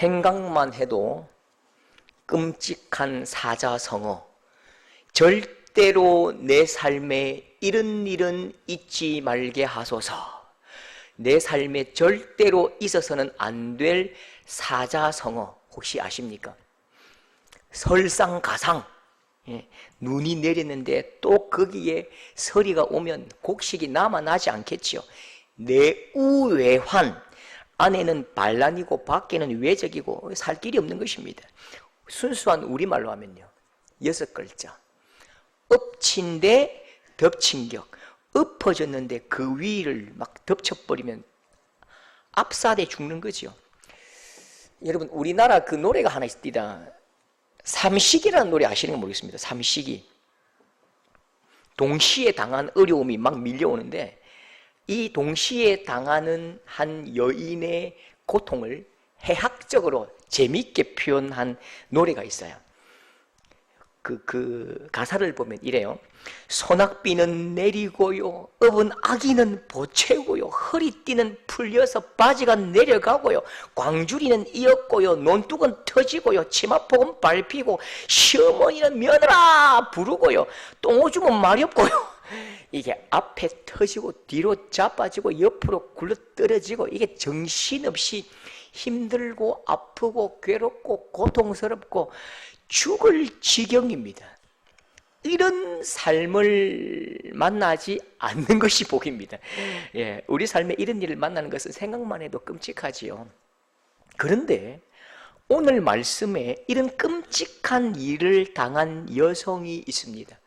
생각만 해도 끔찍한 사자성어. 절대로 내 삶에 이런 일은 있지 말게 하소서. 내 삶에 절대로 있어서는 안 될 사자성어 혹시 아십니까? 설상가상. 눈이 내리는데 또 거기에 서리가 오면 곡식이 남아나지 않겠지요. 내우외환. 안에는 반란이고 밖에는 외적이고 살 길이 없는 것입니다. 순수한 우리말로 하면요, 6글자. 엎친데 덮친격. 엎어졌는데 그 위를 막 덮쳐버리면 압사돼 죽는 거죠. 여러분, 우리나라 그 노래가 하나 있습니다. 삼식이라는 노래 아시는 거 모르겠습니다. 삼식이. 동시에 당한 어려움이 막 밀려오는데 이 동시에 당하는 한 여인의 고통을 해학적으로 재미있게 표현한 노래가 있어요. 그 가사를 보면 이래요. 소낙비는 내리고요, 업은 아기는 보채고요, 허리띠는 풀려서 바지가 내려가고요, 광주리는 이었고요, 논뚝은 터지고요, 치마폭은 밟히고, 시어머니는 며느라 부르고요, 똥오줌은 말이 없고요. 이게 앞에 터지고 뒤로 자빠지고 옆으로 굴러떨어지고, 이게 정신없이 힘들고 아프고 괴롭고 고통스럽고 죽을 지경입니다. 이런 삶을 만나지 않는 것이 복입니다. 우리 삶에 이런 일을 만나는 것은 생각만 해도 끔찍하지요. 그런데 오늘 말씀에 이런 끔찍한 일을 당한 여성이 있습니다.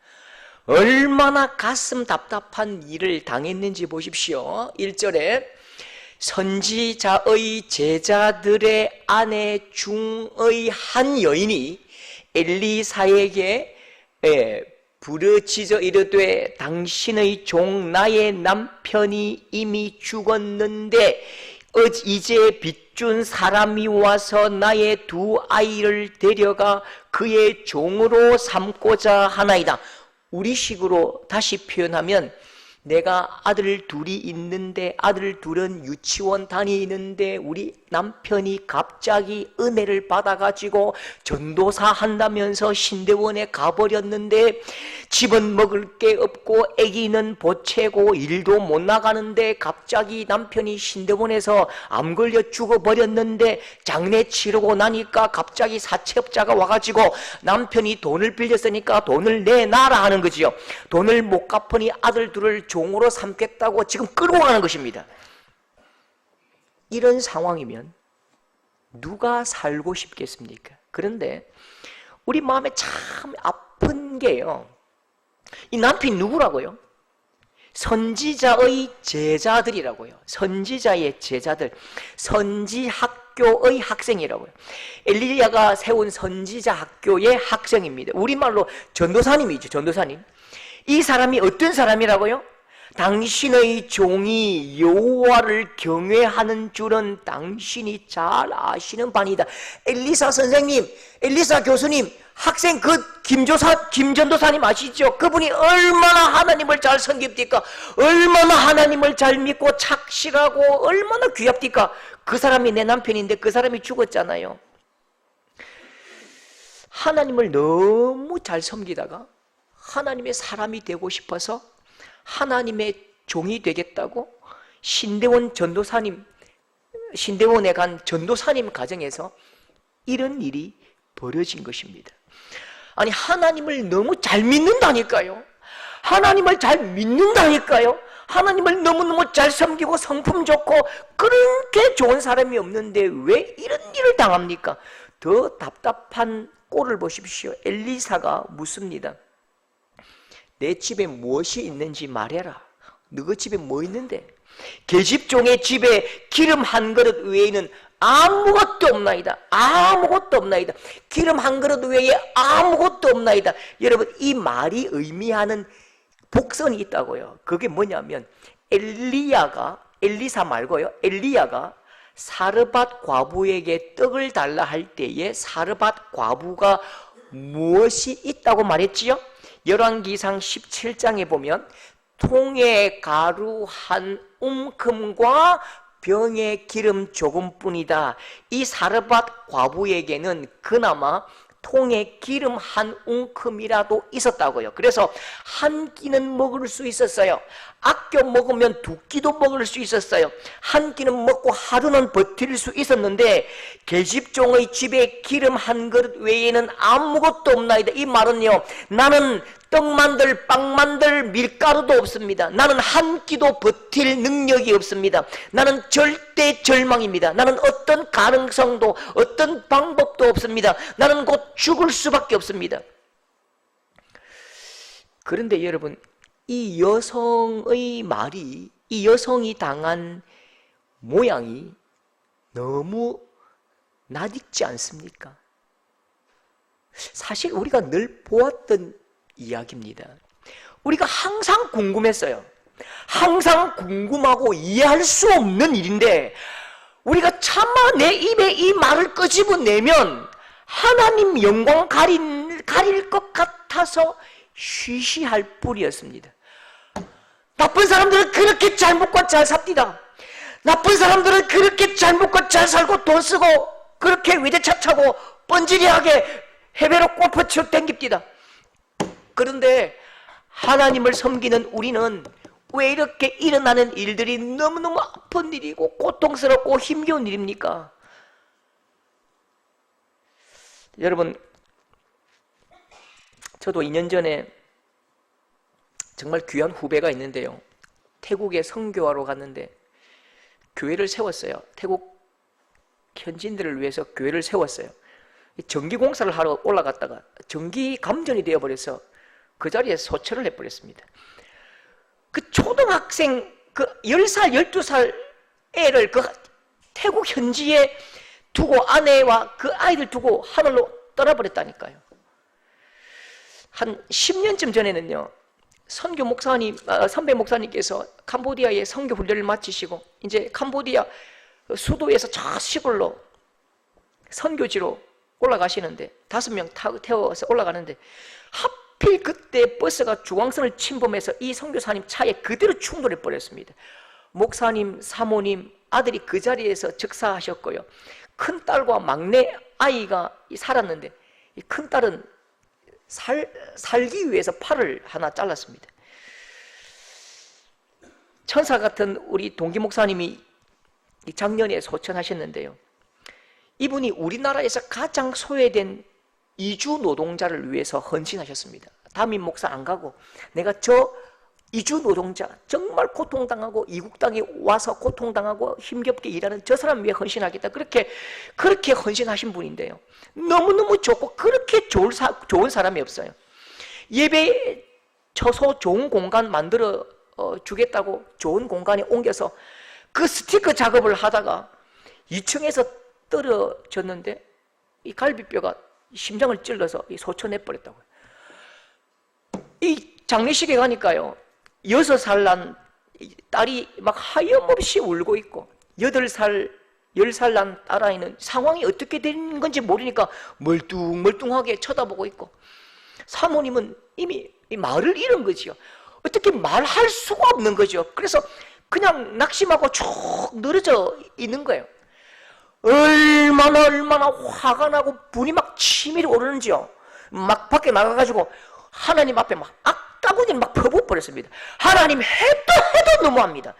얼마나 가슴 답답한 일을 당했는지 보십시오. 1절에 선지자의 제자들의 아내 중의 한 여인이 엘리사에게 부르짖어 이르되 당신의 종 나의 남편이 이미 죽었는데 이제 빚준 사람이 와서 나의 두 아이를 데려가 그의 종으로 삼고자 하나이다. 우리식으로 다시 표현하면 내가 아들 둘이 있는데 아들 둘은 유치원 다니는데 우리 남편이 갑자기 은혜를 받아가지고 전도사 한다면서 신대원에 가버렸는데 집은 먹을 게 없고 아기는 보채고 일도 못 나가는데 갑자기 남편이 신대원에서 암 걸려 죽어버렸는데 장례 치르고 나니까 갑자기 사채업자가 와가지고 남편이 돈을 빌렸으니까 돈을 내놔라 하는 거지요. 돈을 못 갚으니 아들 둘을 종으로 삼겠다고 지금 끌고 가는 것입니다. 이런 상황이면 누가 살고 싶겠습니까? 그런데 우리 마음에 참 아픈 게요, 이 남편이 누구라고요? 선지자의 제자들이라고요. 선지자의 제자들, 선지학교의 학생이라고요. 엘리야가 세운 선지자 학교의 학생입니다. 우리말로 전도사님이죠. 전도사님. 이 사람이 어떤 사람이라고요? 당신의 종이 여호와를 경외하는 줄은 당신이 잘 아시는 바니다. 엘리사 선생님, 엘리사 교수님, 학생 김전도사님 아시죠? 그분이 얼마나 하나님을 잘 섬깁니까? 얼마나 하나님을 잘 믿고 착실하고 얼마나 귀합니까? 그 사람이 내 남편인데 그 사람이 죽었잖아요. 하나님을 너무 잘 섬기다가 하나님의 사람이 되고 싶어서 하나님의 종이 되겠다고 신대원에 간 전도사님 가정에서 이런 일이 벌어진 것입니다. 아니, 하나님을 너무 잘 믿는다니까요. 하나님을 잘 믿는다니까요. 하나님을 너무너무 잘 섬기고 성품 좋고 그렇게 좋은 사람이 없는데 왜 이런 일을 당합니까? 더 답답한 꼴을 보십시오. 엘리사가 묻습니다. 내 집에 무엇이 있는지 말해라. 너희 집에 뭐 있는데? 계집종의 집에 기름 한 그릇 외에는 아무것도 없나이다. 아무것도 없나이다. 기름 한 그릇 외에 아무것도 없나이다. 여러분, 이 말이 의미하는 복선이 있다고요. 그게 뭐냐면 엘리사 말고요, 엘리야가 사르밧 과부에게 떡을 달라 할 때에 사르밧 과부가 무엇이 있다고 말했지요? 열왕기상 17장에 보면 통에 가루 한 움큼과 병에 기름 조금뿐이다. 이 사르밧 과부에게는 그나마 통에 기름 한 웅큼이라도 있었다고요. 그래서 한 끼는 먹을 수 있었어요. 아껴 먹으면 두 끼도 먹을 수 있었어요. 한 끼는 먹고 하루는 버틸 수 있었는데 계집종의 집에 기름 한 그릇 외에는 아무것도 없나이다. 이 말은요, 나는 떡 만들, 빵 만들 밀가루도 없습니다. 나는 한 끼도 버틸 능력이 없습니다. 나는 절대 절망입니다. 나는 어떤 가능성도 어떤 방법도 없습니다. 나는 곧 죽을 수밖에 없습니다. 그런데 여러분, 이 여성의 말이, 이 여성이 당한 모양이 너무 낯익지 않습니까? 사실 우리가 늘 보았던 이야기입니다. 우리가 항상 궁금했어요. 항상 궁금하고 이해할 수 없는 일인데 우리가 차마 내 입에 이 말을 끄집어내면 하나님 영광 가릴 것 같아서 쉬쉬할 뿐이었습니다. 나쁜 사람들은 그렇게 잘 먹고 잘 삽니다. 나쁜 사람들은 그렇게 잘 먹고 잘 살고 돈 쓰고 그렇게 외제차 타고 뻔질이하게 해외로 꽃포치로 댕깁니다. 그런데 하나님을 섬기는 우리는 왜 이렇게 일어나는 일들이 너무너무 아픈 일이고 고통스럽고 힘겨운 일입니까? 여러분, 저도 2년 전에 정말 귀한 후배가 있는데요, 태국에 선교하러 갔는데 교회를 세웠어요. 태국 현지인들을 위해서 교회를 세웠어요. 전기공사를 하러 올라갔다가 전기 감전이 되어버려서 그 자리에 소처를 해버렸습니다. 그 초등학생 그 10살, 12살 애를 그 태국 현지에 두고 아내와 그 아이들 두고 하늘로 떠나버렸다니까요. 한 10년쯤 전에는요, 선교 목사님, 선배 목사님께서 캄보디아에 선교 훈련을 마치시고 이제 캄보디아 수도에서 저 시골로 선교지로 올라가시는데 5명 태워서 올라가는데 하필 그때 버스가 중앙선을 침범해서 이 선교사님 차에 그대로 충돌해 버렸습니다. 목사님, 사모님, 아들이 그 자리에서 즉사하셨고요. 큰딸과 막내 아이가 살았는데 이 큰딸은 살기 위해서 팔을 하나 잘랐습니다. 천사 같은 우리 동기 목사님이 작년에 소천하셨는데요, 이분이 우리나라에서 가장 소외된 이주 노동자를 위해서 헌신하셨습니다. 담임 목사 안 가고 내가 저 이주 노동자, 정말 고통당하고 이국 땅에 와서 고통당하고 힘겹게 일하는 저 사람 위해 헌신하겠다, 그렇게 헌신하신 분인데요, 너무너무 좋고 그렇게 좋은 사람이 없어요. 예배 처소 좋은 공간 만들어 주겠다고 좋은 공간에 옮겨서 그 스티커 작업을 하다가 2층에서 떨어졌는데 이 갈비뼈가 심장을 찔러서 소천해버렸다고요. 이 장례식에 가니까요, 6살 난 딸이 막 하염없이 울고 있고 8살, 10살 난 딸아이는 상황이 어떻게 된 건지 모르니까 멀뚱멀뚱하게 쳐다보고 있고, 사모님은 이미 말을 잃은 거지요. 어떻게 말할 수가 없는 거죠. 그래서 그냥 낙심하고 쭉 늘어져 있는 거예요. 얼마나 화가 나고 분이 막 치밀어 오르는지요. 막 밖에 나가가지고 하나님 앞에 막 악다구니를 막 퍼부어버렸습니다. 하나님 해도 너무합니다.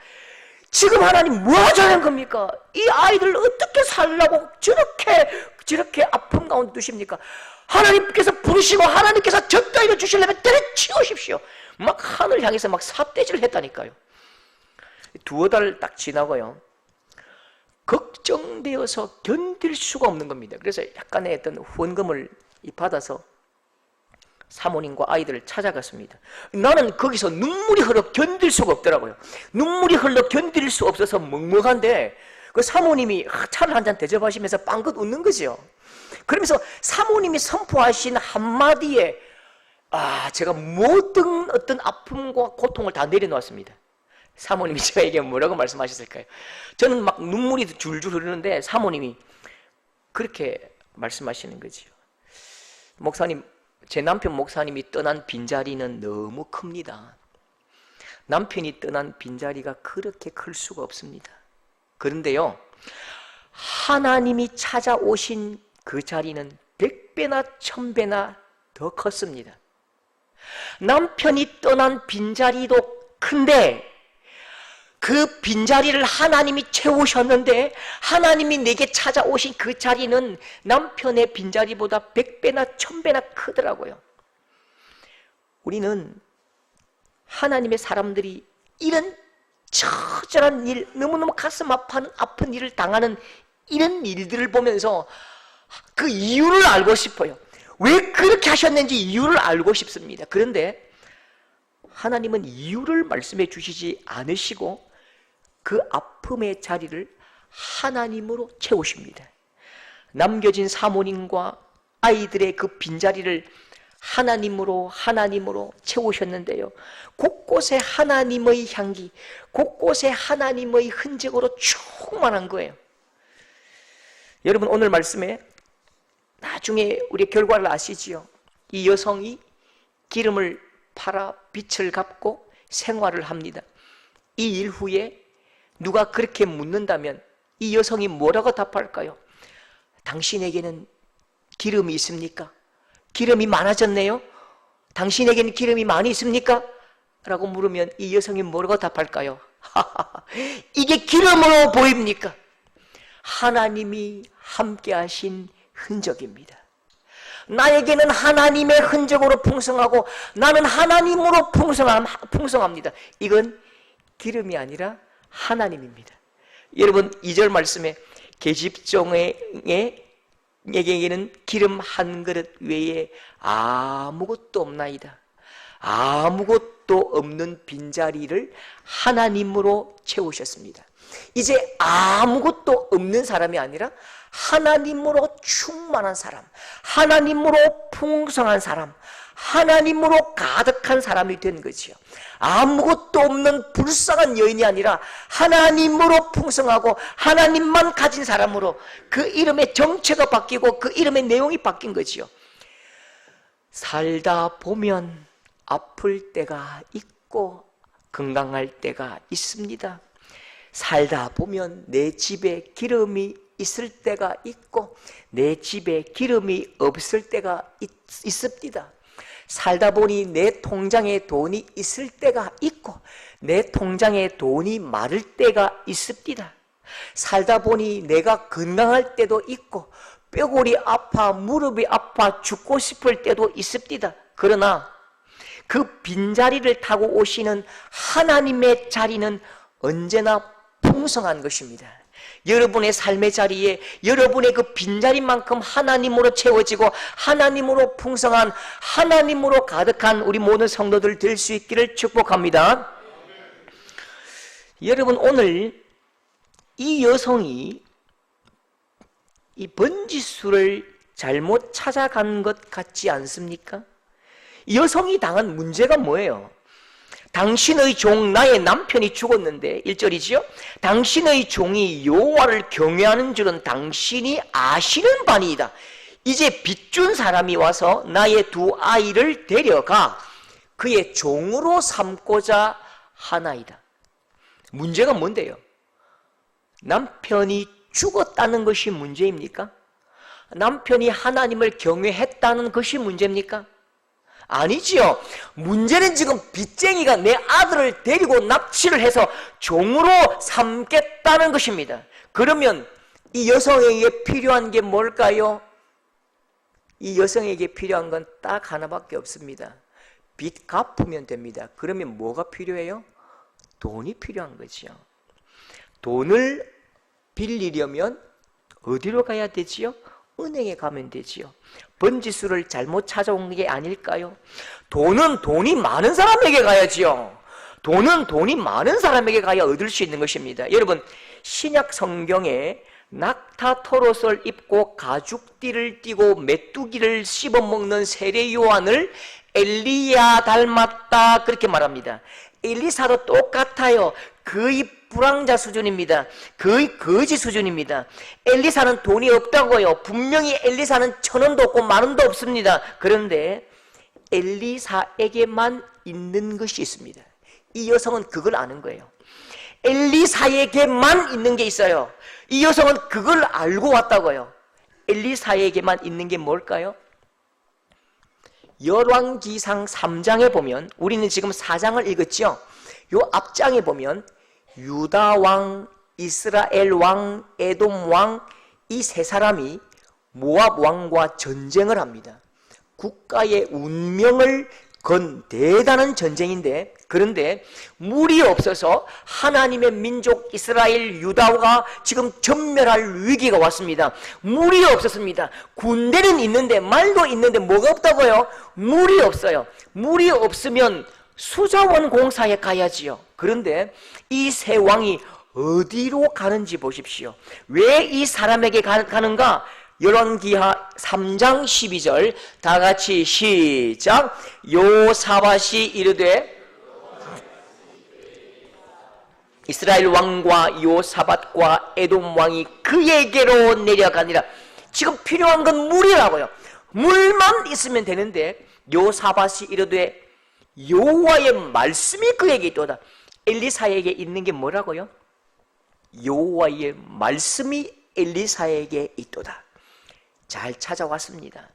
지금 하나님 뭐 하자는 겁니까? 이 아이들 어떻게 살라고 저렇게 아픔 가운데 두십니까? 하나님께서 부르시고 하나님께서 저 따위를 주시려면 때려치우십시오. 막 하늘 향해서 막 삿대질을 했다니까요. 2달 딱 지나고요, 걱정되어서 견딜 수가 없는 겁니다. 그래서 약간의 어떤 후원금을 받아서 사모님과 아이들을 찾아갔습니다. 나는 거기서 눈물이 흘러 견딜 수가 없더라고요. 눈물이 흘러 견딜 수 없어서 먹먹한데 그 사모님이 차를 한 잔 대접하시면서 빵긋 웃는 거죠. 그러면서 사모님이 선포하신 한마디에 제가 모든 어떤 아픔과 고통을 다 내려놓았습니다. 사모님이 저에게 뭐라고 말씀하셨을까요? 저는 막 눈물이 줄줄 흐르는데 사모님이 그렇게 말씀하시는 거지요. 목사님, 제 남편 목사님이 떠난 빈자리는 너무 큽니다. 남편이 떠난 빈자리가 그렇게 클 수가 없습니다. 그런데요, 하나님이 찾아오신 그 자리는 100배나 1000배나 더 컸습니다. 남편이 떠난 빈자리도 큰데 그 빈자리를 하나님이 채우셨는데 하나님이 내게 찾아오신 그 자리는 남편의 빈자리보다 100배나 1000배나 크더라고요. 우리는 하나님의 사람들이 이런 처절한 일, 너무너무 가슴 아픈 일을 당하는 이런 일들을 보면서 그 이유를 알고 싶어요. 왜 그렇게 하셨는지 이유를 알고 싶습니다. 그런데 하나님은 이유를 말씀해 주시지 않으시고 그 아픔의 자리를 하나님으로 채우십니다. 남겨진 사모님과 아이들의 그 빈자리를 하나님으로 채우셨는데요, 곳곳에 하나님의 향기, 곳곳에 하나님의 흔적으로 충만한 거예요. 여러분, 오늘 말씀에 나중에 우리 결과를 아시지요? 이 여성이 기름을 팔아 빚을 갚고 생활을 합니다. 이 일 후에 누가 그렇게 묻는다면 이 여성이 뭐라고 답할까요? 당신에게는 기름이 있습니까? 기름이 많아졌네요? 당신에게는 기름이 많이 있습니까? 라고 물으면 이 여성이 뭐라고 답할까요? 이게 기름으로 보입니까? 하나님이 함께 하신 흔적입니다. 나에게는 하나님의 흔적으로 풍성하고 나는 하나님으로 풍성합니다. 이건 기름이 아니라 하나님입니다. 여러분, 2절 말씀에 계집종에게는 기름 한 그릇 외에 아무것도 없나이다. 아무것도 없는 빈자리를 하나님으로 채우셨습니다. 이제 아무것도 없는 사람이 아니라 하나님으로 충만한 사람, 하나님으로 풍성한 사람, 하나님으로 가득한 사람이 된 거지요. 아무것도 없는 불쌍한 여인이 아니라 하나님으로 풍성하고 하나님만 가진 사람으로 그 이름의 정체가 바뀌고 그 이름의 내용이 바뀐 거지요. 살다 보면 아플 때가 있고 건강할 때가 있습니다. 살다 보면 내 집에 기름이 있을 때가 있고 내 집에 기름이 없을 때가 있습니다. 살다 보니 내 통장에 돈이 있을 때가 있고 내 통장에 돈이 마를 때가 있습니다. 살다 보니 내가 건강할 때도 있고 뼈골이 아파 무릎이 아파 죽고 싶을 때도 있습니다. 그러나 그 빈자리를 타고 오시는 하나님의 자리는 언제나 풍성한 것입니다. 여러분의 삶의 자리에 여러분의 그 빈자리만큼 하나님으로 채워지고 하나님으로 풍성한 하나님으로 가득한 우리 모든 성도들 될 수 있기를 축복합니다. 여러분, 오늘 이 여성이 이 번지수를 잘못 찾아간 것 같지 않습니까? 이 여성이 당한 문제가 뭐예요? 당신의 종 나의 남편이 죽었는데 1절이지요. 당신의 종이 여호와를 경외하는 줄은 당신이 아시는 바니이다. 이제 빚준 사람이 와서 나의 두 아이를 데려가 그의 종으로 삼고자 하나이다. 문제가 뭔데요? 남편이 죽었다는 것이 문제입니까? 남편이 하나님을 경외했다는 것이 문제입니까? 아니지요. 문제는 지금 빚쟁이가 내 아들을 데리고 납치를 해서 종으로 삼겠다는 것입니다. 그러면 이 여성에게 필요한 게 뭘까요? 이 여성에게 필요한 건 딱 하나밖에 없습니다. 빚 갚으면 됩니다. 그러면 뭐가 필요해요? 돈이 필요한 거지요. 돈을 빌리려면 어디로 가야 되지요? 은행에 가면 되지요. 번지수를 잘못 찾아온 게 아닐까요? 돈은 돈이 많은 사람에게 가야지요. 돈은 돈이 많은 사람에게 가야 얻을 수 있는 것입니다. 여러분, 신약 성경에 낙타 털옷을 입고 가죽띠를 띠고 메뚜기를 씹어먹는 세례 요한을 엘리야 닮았다 그렇게 말합니다. 엘리사도 똑같아요. 거의 불황자 수준입니다. 거의 거지 수준입니다. 엘리사는 돈이 없다고요. 분명히 엘리사는 1000원도 없고 10,000원도 없습니다. 그런데 엘리사에게만 있는 것이 있습니다. 이 여성은 그걸 아는 거예요. 엘리사에게만 있는 게 있어요. 이 여성은 그걸 알고 왔다고요. 엘리사에게만 있는 게 뭘까요? 열왕기상 3장에 보면, 우리는 지금 4장을 읽었죠. 요 앞장에 보면 유다 왕, 이스라엘 왕, 에돔 왕, 이 세 사람이 모압 왕과 전쟁을 합니다. 국가의 운명을 건 대단한 전쟁인데, 그런데 물이 없어서 하나님의 민족 이스라엘 유다가 지금 전멸할 위기가 왔습니다. 물이 없었습니다. 군대는 있는데, 말도 있는데 뭐가 없다고요? 물이 없어요. 물이 없으면 수자원 공사에 가야지요. 그런데 이 세 왕이 어디로 가는지 보십시오. 왜 이 사람에게 가는가? 열왕기하 3장 12절 다 같이 시작. 요사밧이 이르되, 이스라엘 왕과 요사밧과 에돔 왕이 그에게로 내려가니라. 지금 필요한 건 물이라고요. 물만 있으면 되는데, 요사밧이 이르되 여호와의 말씀이 그에게 있도다. 엘리사에게 있는 게 뭐라고요? 여호와의 말씀이 엘리사에게 있도다. 잘 찾아왔습니다.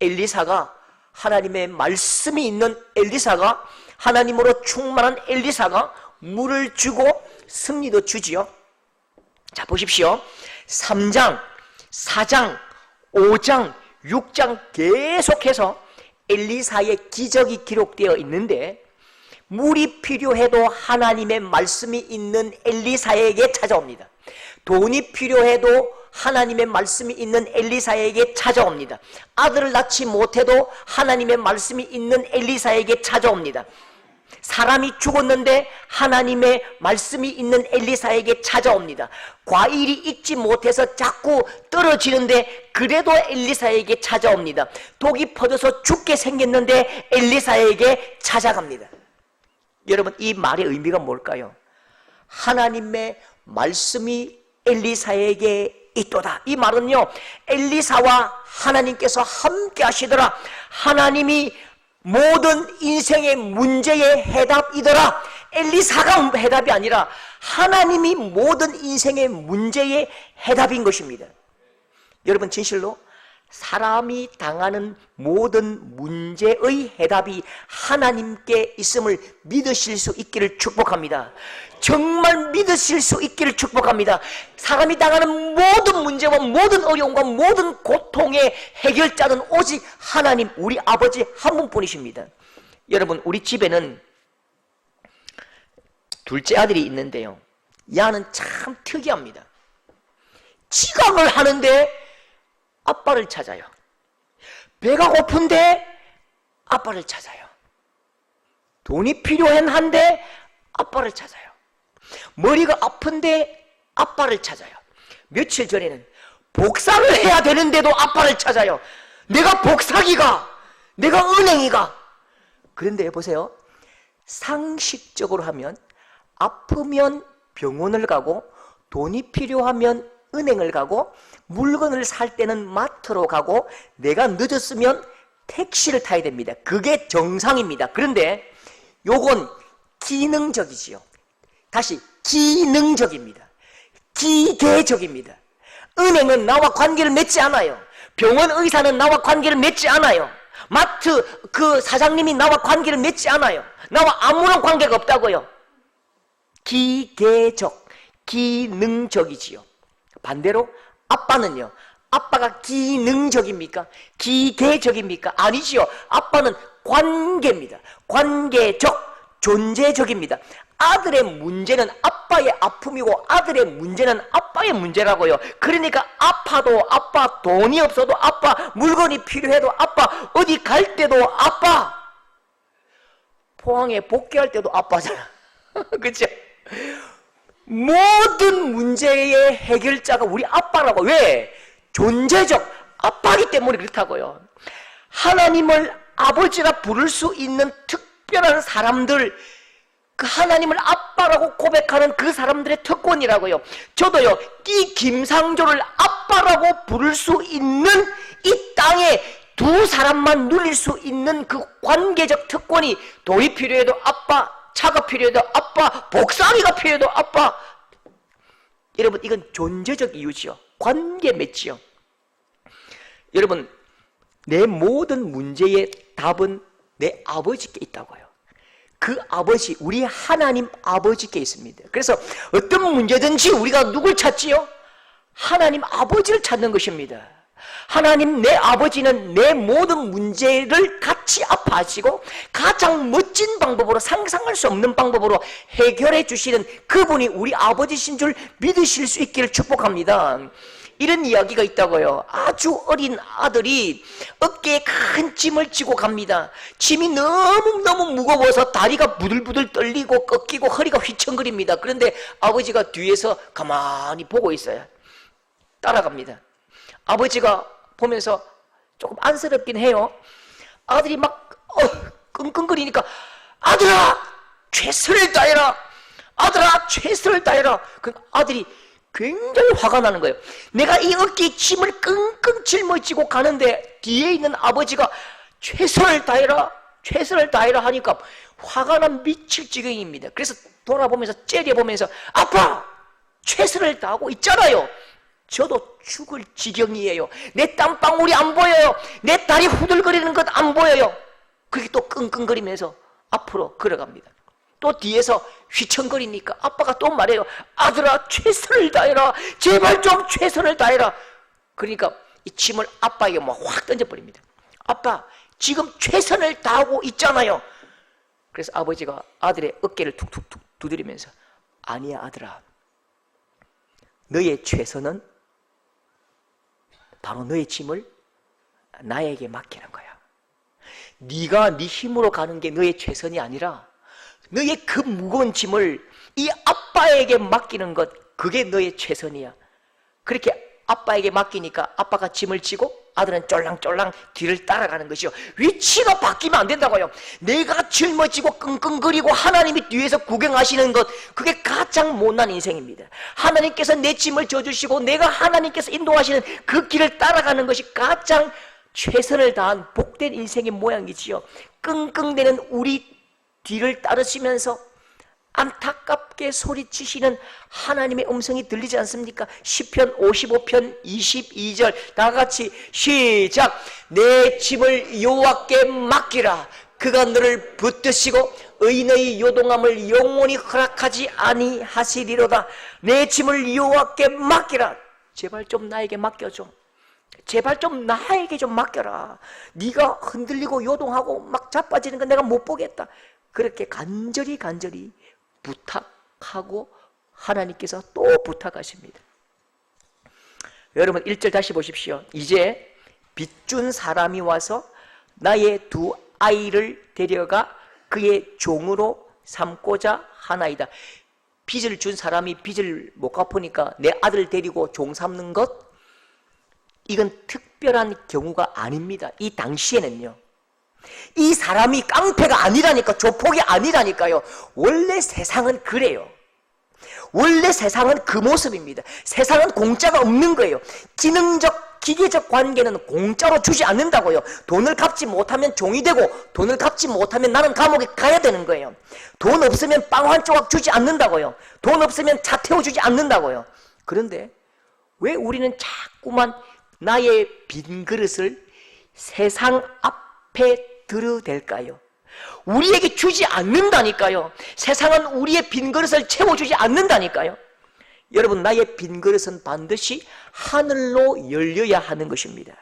엘리사가, 하나님의 말씀이 있는 엘리사가, 하나님으로 충만한 엘리사가 물을 주고 승리도 주지요. 자, 보십시오. 3장, 4장, 5장, 6장 계속해서 엘리사의 기적이 기록되어 있는데, 물이 필요해도 하나님의 말씀이 있는 엘리사에게 찾아옵니다. 돈이 필요해도 하나님의 말씀이 있는 엘리사에게 찾아옵니다. 아들을 낳지 못해도 하나님의 말씀이 있는 엘리사에게 찾아옵니다. 사람이 죽었는데 하나님의 말씀이 있는 엘리사에게 찾아옵니다. 과일이 익지 못해서 자꾸 떨어지는데 그래도 엘리사에게 찾아옵니다. 독이 퍼져서 죽게 생겼는데 엘리사에게 찾아갑니다. 여러분, 이 말의 의미가 뭘까요? 하나님의 말씀이 엘리사에게 있도다. 이 말은요, 엘리사와 하나님께서 함께 하시더라. 하나님이 모든 인생의 문제의 해답이더라. 엘리사가 해답이 아니라 하나님이 모든 인생의 문제의 해답인 것입니다. 여러분, 진실로 사람이 당하는 모든 문제의 해답이 하나님께 있음을 믿으실 수 있기를 축복합니다. 정말 믿으실 수 있기를 축복합니다. 사람이 당하는 모든 문제와 모든 어려움과 모든 고통의 해결자는 오직 하나님, 우리 아버지 한 분뿐이십니다. 여러분, 우리 집에는 둘째 아들이 있는데요, 야는 참 특이합니다. 지각을 하는데 아빠를 찾아요. 배가 고픈데 아빠를 찾아요. 돈이 필요한데 아빠를 찾아요. 머리가 아픈데 아빠를 찾아요. 며칠 전에는 복사를 해야 되는데도 아빠를 찾아요. 내가 복사기가, 내가 은행이가. 그런데 보세요, 상식적으로 하면 아프면 병원을 가고, 돈이 필요하면 은행을 가고, 물건을 살 때는 마트로 가고, 내가 늦었으면 택시를 타야 됩니다. 그게 정상입니다. 그런데 요건 기능적이지요. 다시, 기능적입니다. 기계적입니다. 은행은 나와 관계를 맺지 않아요. 병원 의사는 나와 관계를 맺지 않아요. 마트 그 사장님이 나와 관계를 맺지 않아요. 나와 아무런 관계가 없다고요. 기계적, 기능적이지요. 반대로 아빠는요, 아빠가 기능적입니까? 기계적입니까? 아니지요. 아빠는 관계입니다. 관계적, 존재적입니다. 아들의 문제는 아빠의 아픔이고 아들의 문제는 아빠의 문제라고요. 그러니까 아파도 아빠, 돈이 없어도 아빠, 물건이 필요해도 아빠, 어디 갈 때도 아빠, 포항에 복귀할 때도 아빠잖아. 그렇죠? 모든 문제의 해결자가 우리 아빠라고. 왜? 존재적 아빠이기 때문에 그렇다고요. 하나님을 아버지라 부를 수 있는 특별한 사람들, 그 하나님을 아빠라고 고백하는 그 사람들의 특권이라고요. 저도요, 이 김상조를 아빠라고 부를 수 있는 이 땅에 두 사람만 누릴 수 있는 그 관계적 특권이, 돈이 필요해도 아빠 차가 필요해도 아빠, 복사기가 필요해도 아빠. 여러분, 이건 존재적 이유지요. 관계 맺지요. 여러분, 내 모든 문제의 답은 내 아버지께 있다고요. 그 아버지, 우리 하나님 아버지께 있습니다. 그래서 어떤 문제든지 우리가 누굴 찾지요? 하나님 아버지를 찾는 것입니다. 하나님 내 아버지는 내 모든 문제를 같이 아파하시고 가장 멋진 방법으로, 상상할 수 없는 방법으로 해결해 주시는 그분이 우리 아버지신 줄 믿으실 수 있기를 축복합니다. 이런 이야기가 있다고요. 아주 어린 아들이 어깨에 큰 짐을 지고 갑니다. 짐이 너무너무 무거워서 다리가 부들부들 떨리고 꺾이고 허리가 휘청거립니다. 그런데 아버지가 뒤에서 가만히 보고 있어요. 따라갑니다. 아버지가 보면서 조금 안쓰럽긴 해요. 아들이 막 끙끙거리니까 아들아 최선을 다해라, 아들아 최선을 다해라. 그 아들이 굉장히 화가 나는 거예요. 내가 이 어깨에 짐을 끙끙 짊어지고 가는데 뒤에 있는 아버지가 최선을 다해라, 최선을 다해라 하니까 화가 난 미칠 지경입니다. 그래서 돌아보면서 째려보면서 아빠 최선을 다하고 있잖아요. 저도 죽을 지경이에요. 내 땀방울이 안 보여요. 내 다리 후들거리는 것 안 보여요. 그게 또 끙끙거리면서 앞으로 걸어갑니다. 또 뒤에서 휘청거리니까 아빠가 또 말해요. 아들아 최선을 다해라, 제발 좀 최선을 다해라. 그러니까 이 짐을 아빠에게 막 확 던져버립니다. 아빠 지금 최선을 다하고 있잖아요. 그래서 아버지가 아들의 어깨를 툭툭툭 두드리면서 아니야 아들아, 너의 최선은 바로 너의 짐을 나에게 맡기는 거야. 네가 네 힘으로 가는 게 너의 최선이 아니라 너의 그 무거운 짐을 이 아빠에게 맡기는 것, 그게 너의 최선이야. 그렇게 아빠에게 맡기니까 아빠가 짐을 지고 아들은 쫄랑쫄랑 뒤를 따라가는 것이요. 위치가 바뀌면 안 된다고요. 내가 짊어지고 끙끙거리고 하나님이 뒤에서 구경하시는 것, 그게 가장 못난 인생입니다. 하나님께서 내 짐을 져주시고 내가 하나님께서 인도하시는 그 길을 따라가는 것이 가장 최선을 다한 복된 인생의 모양이지요. 끙끙대는 우리 뒤를 따르시면서 안타깝게 소리치시는 하나님의 음성이 들리지 않습니까? 시편 55편 22절 다 같이 시작. 내 짐을 여호와께 맡기라. 그가 너를 붙드시고 의인의 요동함을 영원히 허락하지 아니하시리로다. 내 짐을 여호와께 맡기라. 제발 좀 나에게 맡겨줘. 제발 좀 나에게 좀 맡겨라. 네가 흔들리고 요동하고 막 자빠지는 거 내가 못 보겠다. 그렇게 간절히 부탁하고 하나님께서 또 부탁하십니다. 여러분 1절 다시 보십시오. 이제 빚준 사람이 와서 나의 두 아이를 데려가 그의 종으로 삼고자 하나이다. 빚을 준 사람이 빚을 못 갚으니까 내 아들 데리고 종 삼는 것, 이건 특별한 경우가 아닙니다. 이 당시에는요. 이 사람이 깡패가 아니라니까, 조폭이 아니라니까요. 원래 세상은 그래요. 원래 세상은 그 모습입니다. 세상은 공짜가 없는 거예요. 기능적, 기계적 관계는 공짜로 주지 않는다고요. 돈을 갚지 못하면 종이 되고 돈을 갚지 못하면 나는 감옥에 가야 되는 거예요. 돈 없으면 빵 한 조각 주지 않는다고요. 돈 없으면 차 태워주지 않는다고요. 그런데 왜 우리는 자꾸만 나의 빈 그릇을 세상 앞에 들어댈까요? 우리에게 주지 않는다니까요. 세상은 우리의 빈 그릇을 채워주지 않는다니까요. 여러분, 나의 빈 그릇은 반드시 하늘로 열려야 하는 것입니다.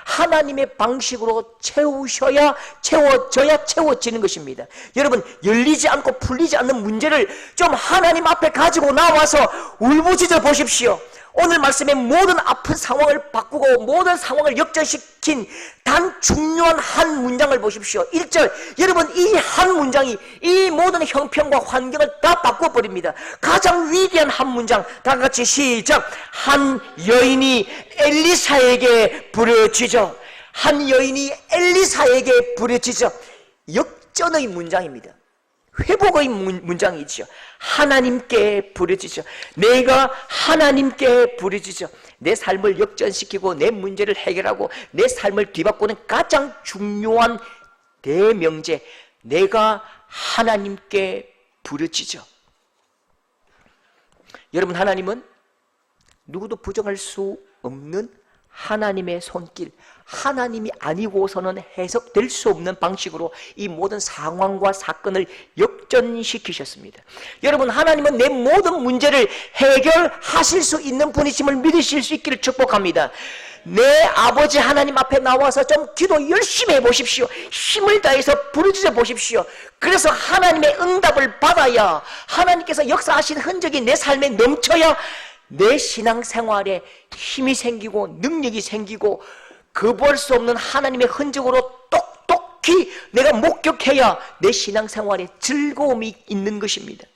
하나님의 방식으로 채우셔야 채워져야 채워지는 것입니다. 여러분, 열리지 않고 풀리지 않는 문제를 좀 하나님 앞에 가지고 나와서 울부짖어 보십시오. 오늘 말씀의 모든 아픈 상황을 바꾸고 모든 상황을 역전시킨 단 중요한 한 문장을 보십시오. 1절, 여러분, 이 한 문장이 이 모든 형편과 환경을 다 바꿔버립니다. 가장 위대한 한 문장, 다 같이 시작. 한 여인이 엘리사에게 부르짖어. 한 여인이 엘리사에게 부르짖어. 역전의 문장입니다. 회복의 문장이죠. 하나님께 부르짖어. 내가 하나님께 부르짖어. 내 삶을 역전시키고 내 문제를 해결하고 내 삶을 뒤바꾸는 가장 중요한 대명제, 내가 하나님께 부러지죠. 여러분, 하나님은 누구도 부정할 수 없는 하나님의 손길, 하나님이 아니고서는 해석될 수 없는 방식으로 이 모든 상황과 사건을 역전시키셨습니다. 여러분, 하나님은 내 모든 문제를 해결하실 수 있는 분이심을 믿으실 수 있기를 축복합니다. 내 아버지 하나님 앞에 나와서 좀 기도 열심히 해보십시오. 힘을 다해서 부르짖어 보십시오. 그래서 하나님의 응답을 받아야, 하나님께서 역사하신 흔적이 내 삶에 넘쳐야 내 신앙생활에 힘이 생기고 능력이 생기고 거부할 수 없는 하나님의 흔적으로 똑똑히 내가 목격해야 내 신앙생활에 즐거움이 있는 것입니다.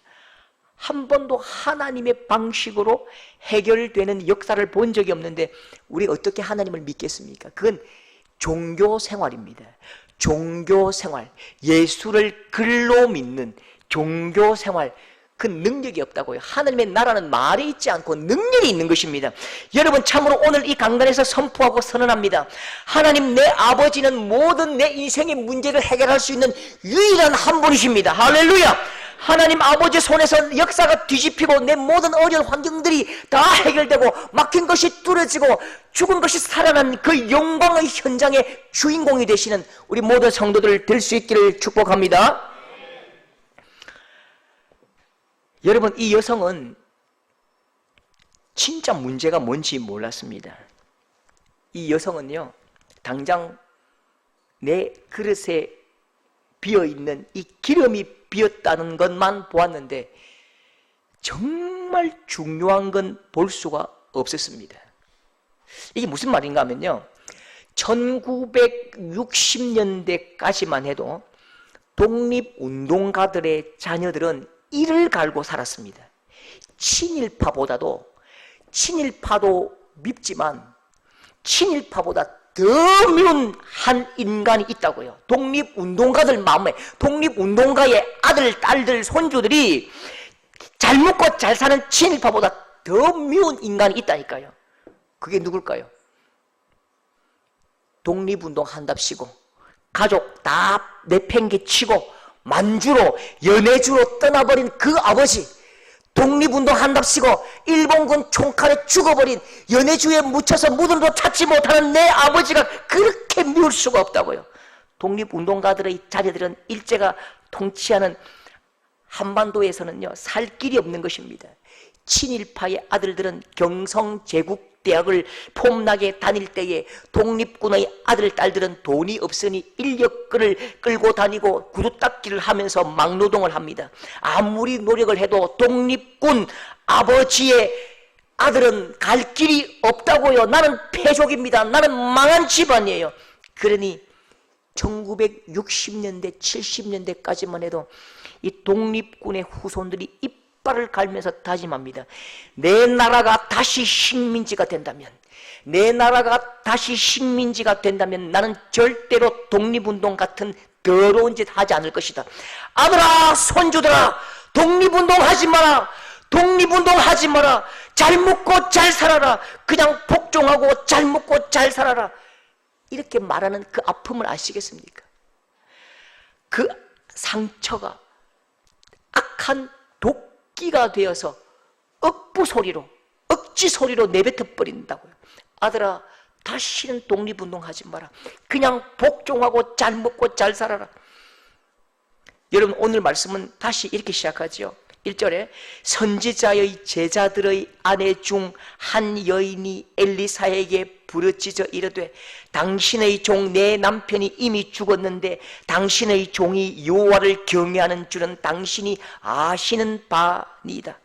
한 번도 하나님의 방식으로 해결되는 역사를 본 적이 없는데 우리가 어떻게 하나님을 믿겠습니까? 그건 종교생활입니다. 종교생활, 예수를 글로 믿는 종교생활, 그 능력이 없다고요. 하나님의 나라는 말에 있지 않고 능력이 있는 것입니다. 여러분, 참으로 오늘 이 강단에서 선포하고 선언합니다. 하나님, 내 아버지는 모든 내 인생의 문제를 해결할 수 있는 유일한 한 분이십니다. 할렐루야. 하나님 아버지 손에서 역사가 뒤집히고 내 모든 어려운 환경들이 다 해결되고 막힌 것이 뚫어지고 죽은 것이 살아난 그 영광의 현장의 주인공이 되시는 우리 모든 성도들 될 수 있기를 축복합니다. 여러분, 이 여성은 진짜 문제가 뭔지 몰랐습니다. 이 여성은요, 당장 내 그릇에 비어있는 이 기름이 비었다는 것만 보았는데 정말 중요한 건 볼 수가 없었습니다. 이게 무슨 말인가 하면요, 1960년대까지만 해도 독립운동가들의 자녀들은 이를 갈고 살았습니다. 친일파보다도, 친일파도 밉지만 친일파보다 더 미운 한 인간이 있다고요. 독립운동가들 마음에, 독립운동가의 아들, 딸들, 손주들이 잘 먹고 잘 사는 친일파보다 더 미운 인간이 있다니까요. 그게 누굴까요? 독립운동 한답시고 가족 다 내팽개치고 만주로, 연해주로 떠나버린 그 아버지, 독립운동 한답시고 일본군 총칼에 죽어버린, 연해주에 묻혀서 무덤도 찾지 못하는 내 아버지가 그렇게 미울 수가 없다고요. 독립운동가들의 자녀들은 일제가 통치하는 한반도에서는요, 살 길이 없는 것입니다. 친일파의 아들들은 경성제국대학을 폼나게 다닐 때에 독립군의 아들, 딸들은 돈이 없으니 인력거를 끌고 다니고 구두닦기를 하면서 막노동을 합니다. 아무리 노력을 해도 독립군 아버지의 아들은 갈 길이 없다고요. 나는 패족입니다. 나는 망한 집안이에요. 그러니 1960년대, 70년대까지만 해도 이 독립군의 후손들이 이빨을 갈면서 다짐합니다. 내 나라가 다시 식민지가 된다면, 내 나라가 다시 식민지가 된다면 나는 절대로 독립운동 같은 더러운 짓 하지 않을 것이다. 아들아, 손주들아, 독립운동 하지 마라. 독립운동 하지 마라. 잘 먹고 잘 살아라. 그냥 복종하고 잘 먹고 잘 살아라. 이렇게 말하는 그 아픔을 아시겠습니까? 그 상처가 악한 독기가 되어서 억부 소리로, 억지 소리로 내뱉어 버린다고요. 아들아, 다시는 독립운동 하지 마라. 그냥 복종하고 잘 먹고 잘 살아라. 여러분, 오늘 말씀은 다시 이렇게 시작하죠. 1절에 선지자의 제자들의 아내 중 한 여인이 엘리사에게 부르짖어 이르되 당신의 종 내 남편이 이미 죽었는데 당신의 종이 여호와를 경외하는 줄은 당신이 아시는 바니이다.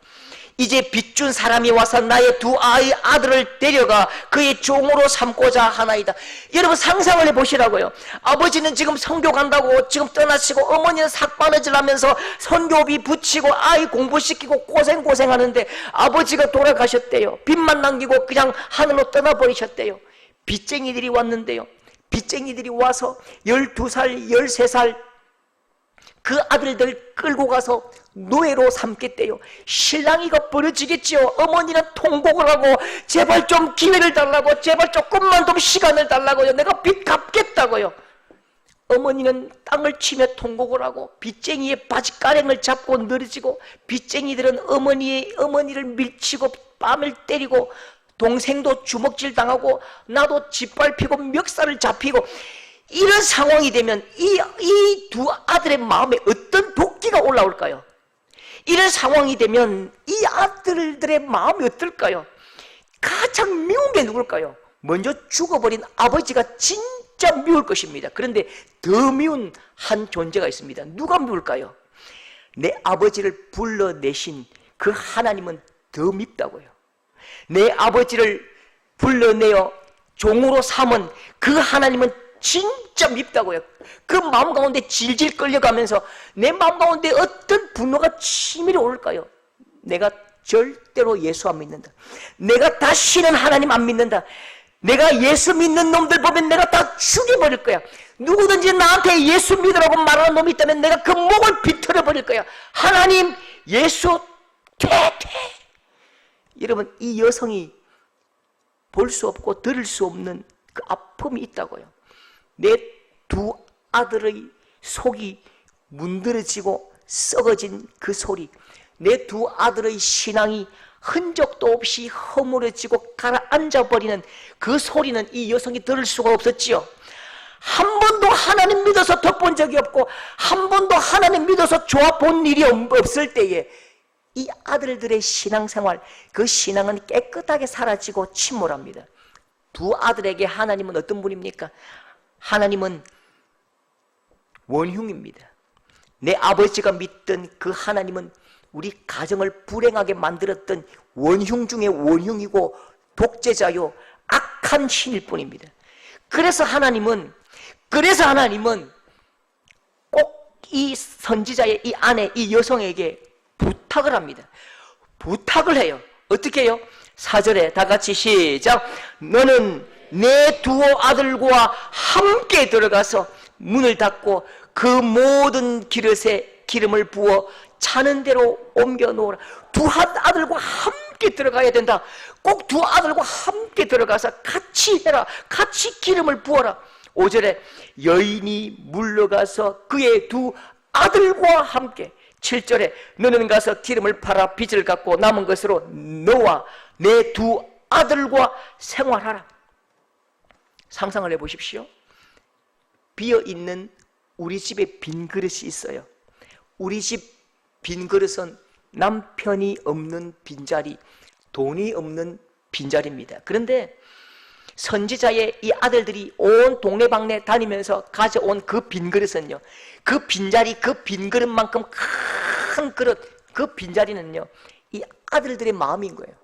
이제 빚준 사람이 와서 나의 두 아들을 데려가 그의 종으로 삼고자 하나이다. 여러분, 상상을 해보시라고요. 아버지는 지금 선교 간다고 지금 떠나시고 어머니는 삭바느질 하면서 선교비 붙이고 아이 공부시키고 고생하는데 아버지가 돌아가셨대요. 빚만 남기고 그냥 하늘로 떠나버리셨대요. 빚쟁이들이 왔는데요, 빚쟁이들이 와서 12살, 13살 그 아들들 끌고 가서 노예로 삼겠대요. 신랑이가 버려지겠지요. 어머니는 통곡을 하고 제발 좀 기회를 달라고, 제발 조금만 더 시간을 달라고요. 내가 빚 갚겠다고요. 어머니는 땅을 치며 통곡을 하고 빚쟁이의 바지가랭을 잡고 늘어지고 빚쟁이들은 어머니를 밀치고 뺨을 때리고 동생도 주먹질 당하고 나도 짓밟히고 멱살을 잡히고 이런 상황이 되면 이 두 아들의 마음에 어떤 도끼가 올라올까요? 이런 상황이 되면 이 아들들의 마음이 어떨까요? 가장 미운 게 누굴까요? 먼저 죽어버린 아버지가 진짜 미울 것입니다. 그런데 더 미운 한 존재가 있습니다. 누가 미울까요? 내 아버지를 불러내신 그 하나님은 더 밉다고요. 내 아버지를 불러내어 종으로 삼은 그 하나님은 진짜 밉다고요. 그 마음 가운데 질질 끌려가면서 내 마음 가운데 어떤 분노가 치밀어 오를까요? 내가 절대로 예수 안 믿는다. 내가 다시는 하나님 안 믿는다. 내가 예수 믿는 놈들 보면 내가 다 죽여버릴 거야. 누구든지 나한테 예수 믿으라고 말하는 놈이 있다면 내가 그 목을 비틀어 버릴 거야. 하나님, 예수 퇴. 여러분, 이 여성이 볼 수 없고 들을 수 없는 그 아픔이 있다고요. 내 두 아들의 속이 문드러지고 썩어진 그 소리, 내 두 아들의 신앙이 흔적도 없이 허물어지고 가라앉아버리는 그 소리는 이 여성이 들을 수가 없었지요. 한 번도 하나님 믿어서 덮본 적이 없고 한 번도 하나님 믿어서 좋아본 일이 없을 때에 이 아들들의 신앙생활, 그 신앙은 깨끗하게 사라지고 침몰합니다. 두 아들에게 하나님은 어떤 분입니까? 하나님은 원흉입니다. 내 아버지가 믿던 그 하나님은 우리 가정을 불행하게 만들었던 원흉 중에 원흉이고 독재자요 악한 신일 뿐입니다. 그래서 하나님은 꼭 이 선지자의 이 아내, 이 여성에게 부탁을 합니다. 부탁을 해요. 어떻게 해요? 4절에 다 같이 시작. 너는 내 두 아들과 함께 들어가서 문을 닫고 그 모든 그릇에 기름을 부어 차는 대로 옮겨 놓으라. 두 아들과 함께 들어가야 된다. 꼭 두 아들과 함께 들어가서 같이 해라. 같이 기름을 부어라. 5절에 여인이 물러가서 그의 두 아들과 함께. 7절에 너는 가서 기름을 팔아 빚을 갚고 남은 것으로 너와 내 두 아들과 생활하라. 상상을 해보십시오. 비어있는 우리 집에 빈 그릇이 있어요. 우리 집 빈 그릇은 남편이 없는 빈자리, 돈이 없는 빈자리입니다. 그런데 선지자의 이 아들들이 온 동네방네 다니면서 가져온 그 빈 그릇은요, 그 빈자리, 그 빈 그릇만큼 큰 그릇, 그 빈자리는요, 이 아들들의 마음인 거예요.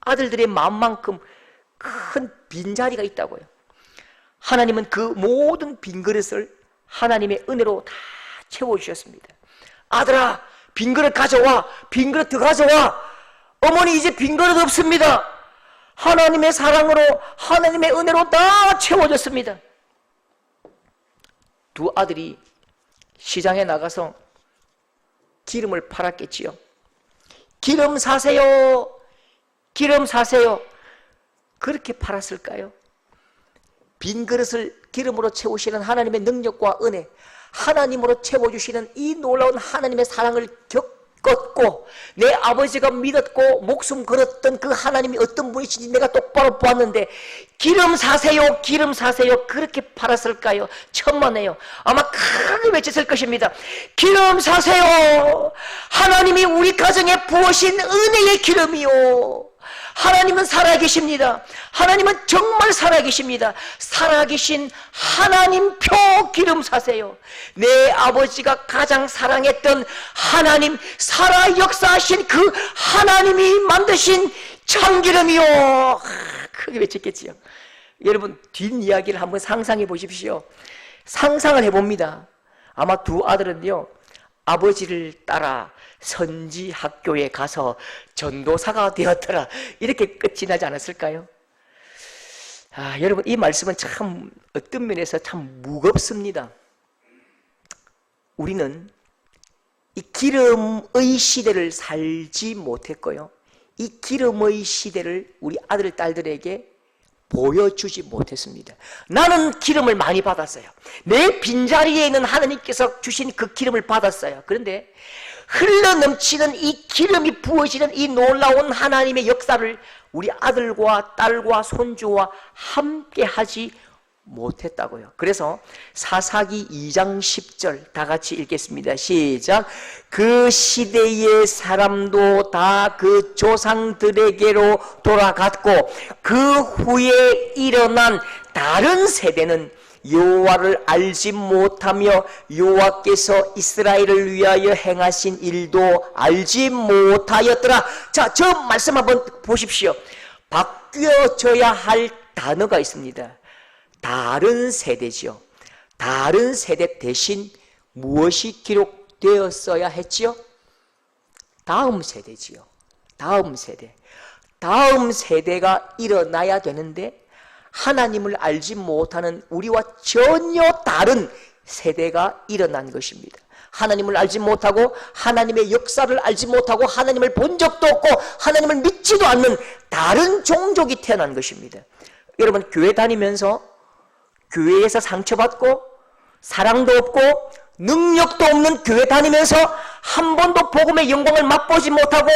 아들들의 마음만큼 큰 빈자리가 있다고요. 하나님은 그 모든 빈 그릇을 하나님의 은혜로 다 채워주셨습니다. 아들아, 빈 그릇 가져와. 빈 그릇 더 가져와. 어머니 이제 빈 그릇 없습니다. 하나님의 사랑으로, 하나님의 은혜로 다 채워졌습니다. 두 아들이 시장에 나가서 기름을 팔았겠지요. 기름 사세요. 기름 사세요. 그렇게 팔았을까요? 빈 그릇을 기름으로 채우시는 하나님의 능력과 은혜, 하나님으로 채워주시는 이 놀라운 하나님의 사랑을 겪었고 내 아버지가 믿었고 목숨 걸었던 그 하나님이 어떤 분이신지 내가 똑바로 보았는데 기름 사세요, 기름 사세요. 그렇게 팔았을까요? 천만에요. 아마 크게 외쳤을 것입니다. 기름 사세요. 하나님이 우리 가정에 부으신 은혜의 기름이요. 하나님은 살아계십니다. 하나님은 정말 살아계십니다. 살아계신 하나님표 기름 사세요. 내 아버지가 가장 사랑했던 하나님, 살아 역사하신 그 하나님이 만드신 참기름이요. 크게 외쳤겠지요. 여러분 뒷이야기를 한번 상상해 보십시오. 상상을 해봅니다. 아마 두 아들은요, 아버지를 따라 선지 학교에 가서 전도사가 되었더라, 이렇게 끝이 나지 않았을까요? 여러분 이 말씀은 참 어떤 면에서 참 무겁습니다. 우리는 이 기름의 시대를 살지 못했고요, 이 기름의 시대를 우리 아들 딸들에게 보여주지 못했습니다. 나는 기름을 많이 받았어요. 내 빈자리에 있는 하나님께서 주신 그 기름을 받았어요. 그런데 흘러넘치는 이 기름이 부어지는 이 놀라운 하나님의 역사를 우리 아들과 딸과 손주와 함께 하지 못했다고요. 그래서 사사기 2장 10절 다 같이 읽겠습니다. 시작. 그 시대의 사람도 다 그 조상들에게로 돌아갔고 그 후에 일어난 다른 세대는 여호와를 알지 못하며 여호와께서 이스라엘을 위하여 행하신 일도 알지 못하였더라. 자, 저 말씀 한번 보십시오. 바뀌어져야 할 단어가 있습니다. 다른 세대지요. 다른 세대 대신 무엇이 기록되었어야 했지요? 다음 세대지요. 다음 세대. 다음 세대가 일어나야 되는데 하나님을 알지 못하는 우리와 전혀 다른 세대가 일어난 것입니다. 하나님을 알지 못하고 하나님의 역사를 알지 못하고 하나님을 본 적도 없고 하나님을 믿지도 않는 다른 종족이 태어난 것입니다. 여러분, 교회 다니면서 교회에서 상처받고 사랑도 없고 능력도 없는 교회 다니면서 한 번도 복음의 영광을 맛보지 못하고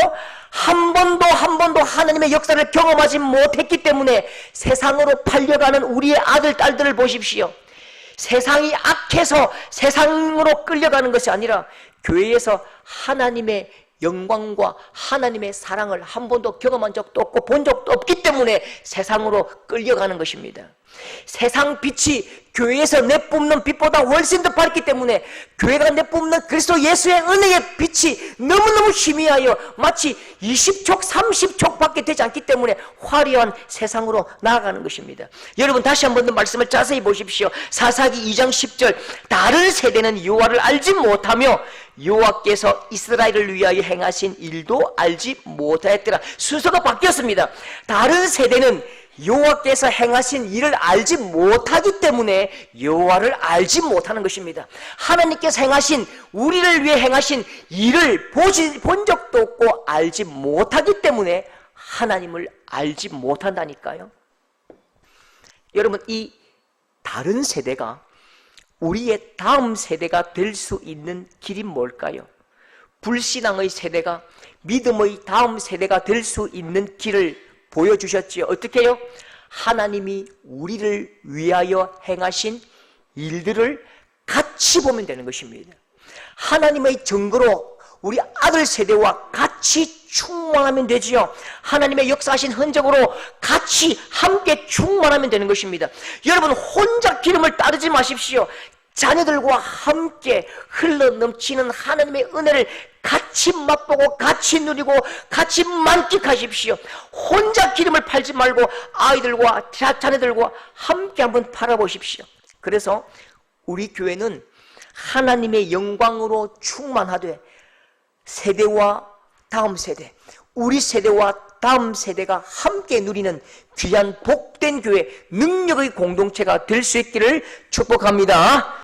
한 번도 하나님의 역사를 경험하지 못했기 때문에 세상으로 팔려가는 우리의 아들, 딸들을 보십시오. 세상이 악해서 세상으로 끌려가는 것이 아니라 교회에서 하나님의 영광과 하나님의 사랑을 한 번도 경험한 적도 없고 본 적도 없기 때문에 세상으로 끌려가는 것입니다. 세상 빛이 교회에서 내뿜는 빛보다 훨씬 더 밝기 때문에 교회가 내뿜는 그리스도 예수의 은혜의 빛이 너무너무 희미하여 마치 20촉 30촉 밖에 되지 않기 때문에 화려한 세상으로 나아가는 것입니다. 여러분, 다시 한 번 더 말씀을 자세히 보십시오. 사사기 2장 10절 다른 세대는 여호와를 알지 못하며 여호와께서 이스라엘을 위하여 행하신 일도 알지 못하였더라. 순서가 바뀌었습니다. 다른 세대는 여호와께서 행하신 일을 알지 못하기 때문에 여호와를 알지 못하는 것입니다. 하나님께서 행하신, 우리를 위해 행하신 일을 본 적도 없고 알지 못하기 때문에 하나님을 알지 못한다니까요. 여러분, 이 다른 세대가 우리의 다음 세대가 될 수 있는 길이 뭘까요? 불신앙의 세대가 믿음의 다음 세대가 될 수 있는 길을 보여주셨지요. 어떻게 해요? 하나님이 우리를 위하여 행하신 일들을 같이 보면 되는 것입니다. 하나님의 증거로 우리 아들 세대와 같이 충만하면 되지요. 하나님의 역사하신 흔적으로 같이 함께 충만하면 되는 것입니다. 여러분, 혼자 기름을 따르지 마십시오. 자녀들과 함께 흘러넘치는 하나님의 은혜를 같이 맛보고 같이 누리고 같이 만끽하십시오. 혼자 기름을 팔지 말고 아이들과 자녀들과 함께 한번 팔아보십시오. 그래서 우리 교회는 하나님의 영광으로 충만하되 세대와 다음 세대, 우리 세대와 다음 세대가 함께 누리는 귀한 복된 교회, 능력의 공동체가 될 수 있기를 축복합니다.